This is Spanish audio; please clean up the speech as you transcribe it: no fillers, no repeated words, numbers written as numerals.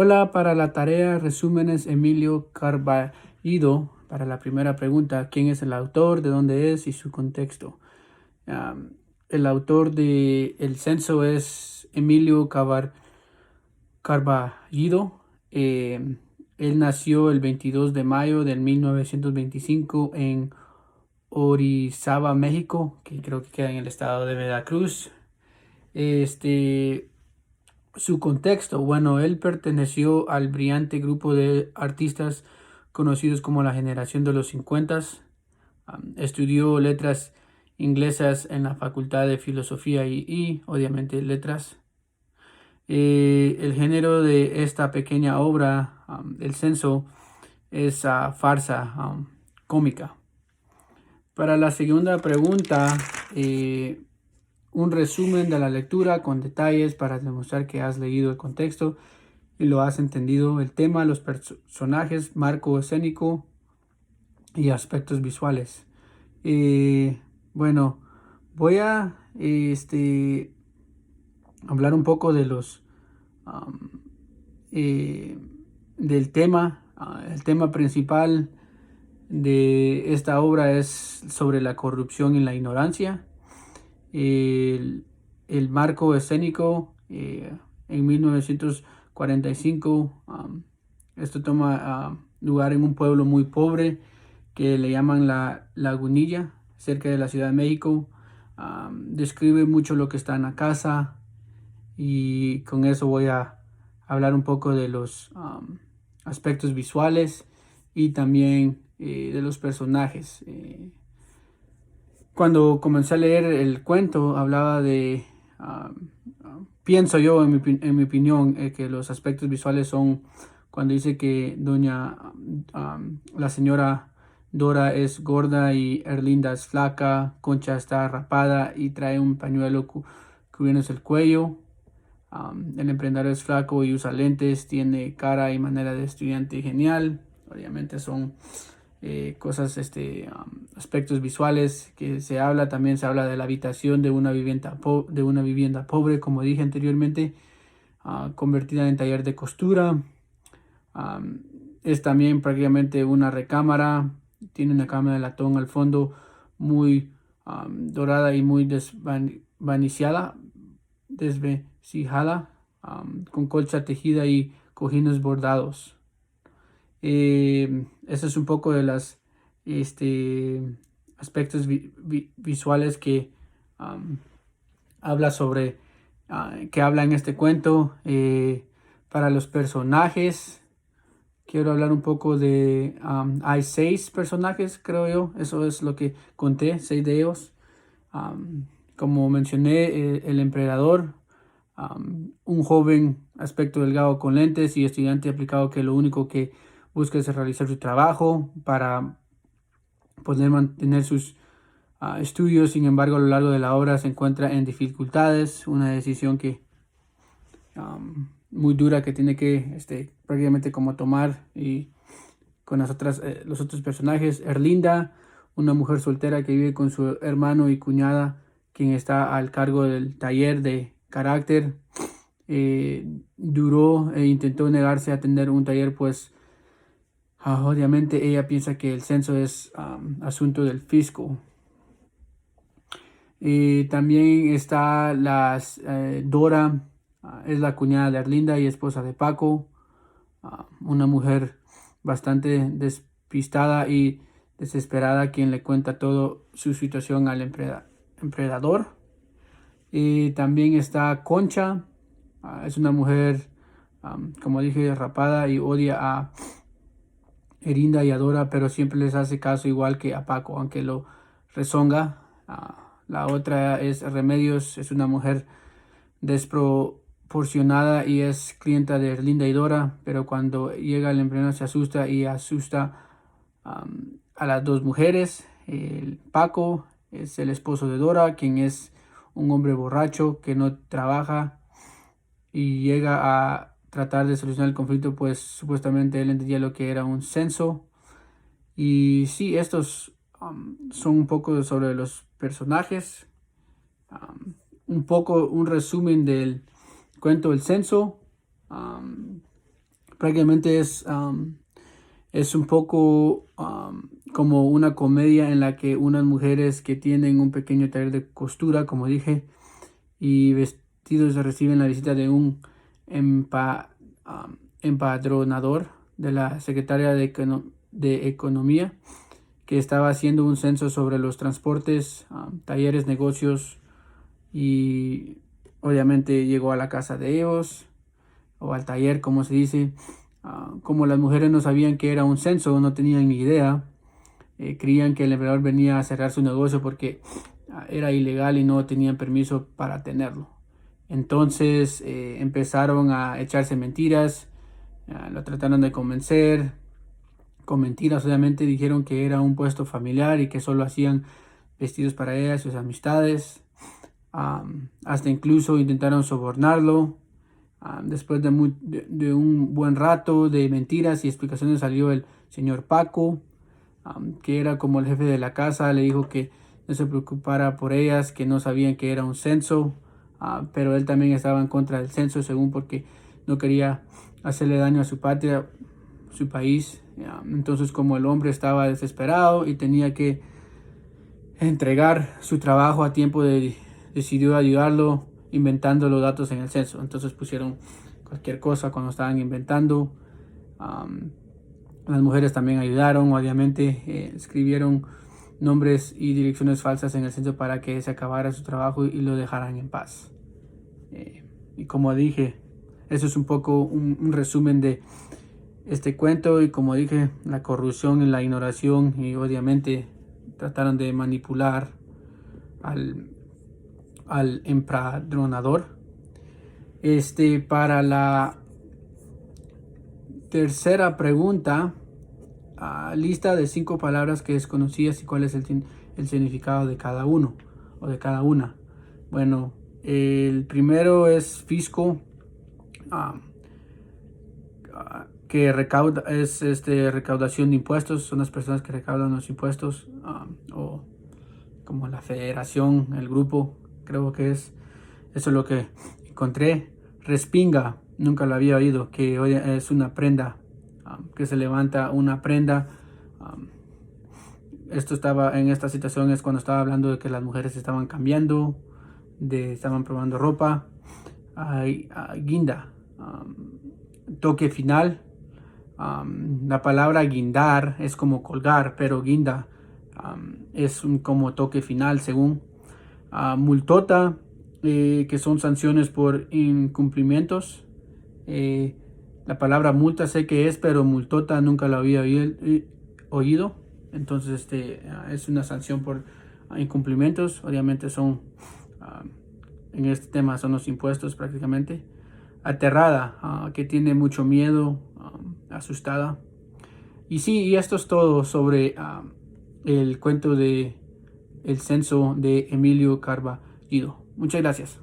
Hola, para la tarea resúmenes Emilio Carballido. Para la primera pregunta, ¿quién es el autor, de dónde es y su contexto? Am, el autor de El censo es Emilio Carballido. Él nació el 22 de mayo del 1925 en Orizaba, México, que creo que queda en el estado de Veracruz. Este, Su contexto, bueno, él perteneció al brillante grupo de artistas conocidos como la generación de los 50. Estudió letras inglesas en la Facultad de Filosofía y obviamente letras. El género de esta pequeña obra, El censo, es farsa cómica. Para la segunda pregunta, un resumen de la lectura con detalles para demostrar que has leído el contexto y lo has entendido, el tema, los personajes, marco escénico y aspectos visuales. Bueno, voy a hablar un poco de los um, eh, del tema. El tema principal de esta obra es sobre la corrupción y la ignorancia. El, el marco escénico en 1945, esto toma lugar en un pueblo muy pobre que le llaman la Lagunilla, cerca de la Ciudad de México. Describe mucho lo que está en la casa y con eso voy a hablar un poco de los aspectos visuales y también de los personajes. Cuando comencé a leer el cuento, hablaba de, pienso yo en mi opinión, que los aspectos visuales son cuando dice que la señora Dora es gorda y Erlinda es flaca, Concha está rapada y trae un pañuelo cubriéndose el cuello. El emprendedor es flaco y usa lentes, tiene cara y manera de estudiante genial. Obviamente son cosas, aspectos visuales que se habla. También se habla de la habitación de una vivienda pobre, como dije anteriormente, convertida en taller de costura. Es también prácticamente una recámara. Tiene una cámara de latón al fondo muy dorada y muy desvencijada, con colcha tejida y cojines bordados. Eso es un poco de las este, aspectos visuales que um, habla sobre, que habla en este cuento. Para los personajes, quiero hablar un poco de, hay 6 personajes, creo yo, eso es lo que conté, 6 de ellos. Um, Como mencioné, el emperador, un joven aspecto delgado con lentes y estudiante aplicado que lo único que busca es realizar su trabajo para poder mantener sus estudios. Sin embargo, a lo largo de la obra se encuentra en dificultades, una decisión que muy dura que tiene que prácticamente como tomar. Y con los otros personajes, Erlinda, una mujer soltera que vive con su hermano y cuñada, quien está al cargo del taller de carácter. Duró e intentó negarse a tener un taller, pues obviamente ella piensa que el censo es asunto del fisco. También está Dora, es la cuñada de Erlinda y esposa de Paco, una mujer bastante despistada y desesperada, quien le cuenta todo su situación al empleador. También está Concha, es una mujer, como dije, rapada y odia a Erinda y Adora, pero siempre les hace caso igual que a Paco, aunque lo rezonga. La otra es Remedios, es una mujer desproporcionada y es clienta de Erlinda y Dora, pero cuando llega el empleo se asusta y asusta a las 2 mujeres. El Paco es el esposo de Dora, quien es un hombre borracho que no trabaja y llega a tratar de solucionar el conflicto, pues supuestamente él entendía lo que era un censo. Y sí, estos son un poco sobre los personajes, un poco un resumen del cuento El censo. Prácticamente es un poco como una comedia en la que unas mujeres que tienen un pequeño taller de costura, como dije, y vestidos reciben la visita de un empa- empadronador de la Secretaria de Economía, que estaba haciendo un censo sobre los transportes, talleres, negocios, y obviamente llegó a la casa de ellos o al taller, como se dice. Como las mujeres no sabían que era un censo, no tenían ni idea, creían que el empleador venía a cerrar su negocio porque era ilegal y no tenían permiso para tenerlo. Entonces empezaron a echarse mentiras, lo trataron de convencer. Con mentiras, obviamente dijeron que era un puesto familiar y que solo hacían vestidos para ella y sus amistades. Hasta incluso intentaron sobornarlo. Después de un buen rato de mentiras y explicaciones salió el señor Paco, que era como el jefe de la casa. Le dijo que no se preocupara por ellas, que no sabían que era un censo, pero él también estaba en contra del censo, según, porque no quería hacerle daño a su patria, su país. Entonces, como el hombre estaba desesperado y tenía que entregar su trabajo a tiempo, decidió ayudarlo inventando los datos en el censo. Entonces pusieron cualquier cosa cuando estaban inventando. Um, las mujeres también ayudaron, obviamente, escribieron nombres y direcciones falsas en el censo para que se acabara su trabajo y lo dejaran en paz. Y como dije, eso es un poco un resumen de este cuento. Y como dije, la corrupción y la ignoración, y obviamente trataron de manipular al empadronador. Para la tercera pregunta, lista de 5 palabras que desconocías y cuál es el significado de cada uno o de cada una. Bueno, el primero es fisco, que recaudación de impuestos. Son las personas que recaudan los impuestos, o como la federación, el grupo, creo que es. Eso es lo que encontré. Respinga, nunca lo había oído, que hoy es una prenda, que se levanta una prenda. Esto estaba en esta situación, es cuando estaba hablando de que las mujeres estaban cambiando, estaban probando ropa. Guinda, toque final. La palabra guindar es como colgar, pero guinda es como toque final, según. Multota, que son sanciones por incumplimientos. La palabra multa sé que es, pero multota nunca la había oído. Entonces es una sanción por incumplimientos. Obviamente son, en este tema son los impuestos prácticamente. Aterrada, que tiene mucho miedo, asustada. Y sí, y esto es todo sobre el cuento de El censo de Emilio Carballido. Muchas gracias.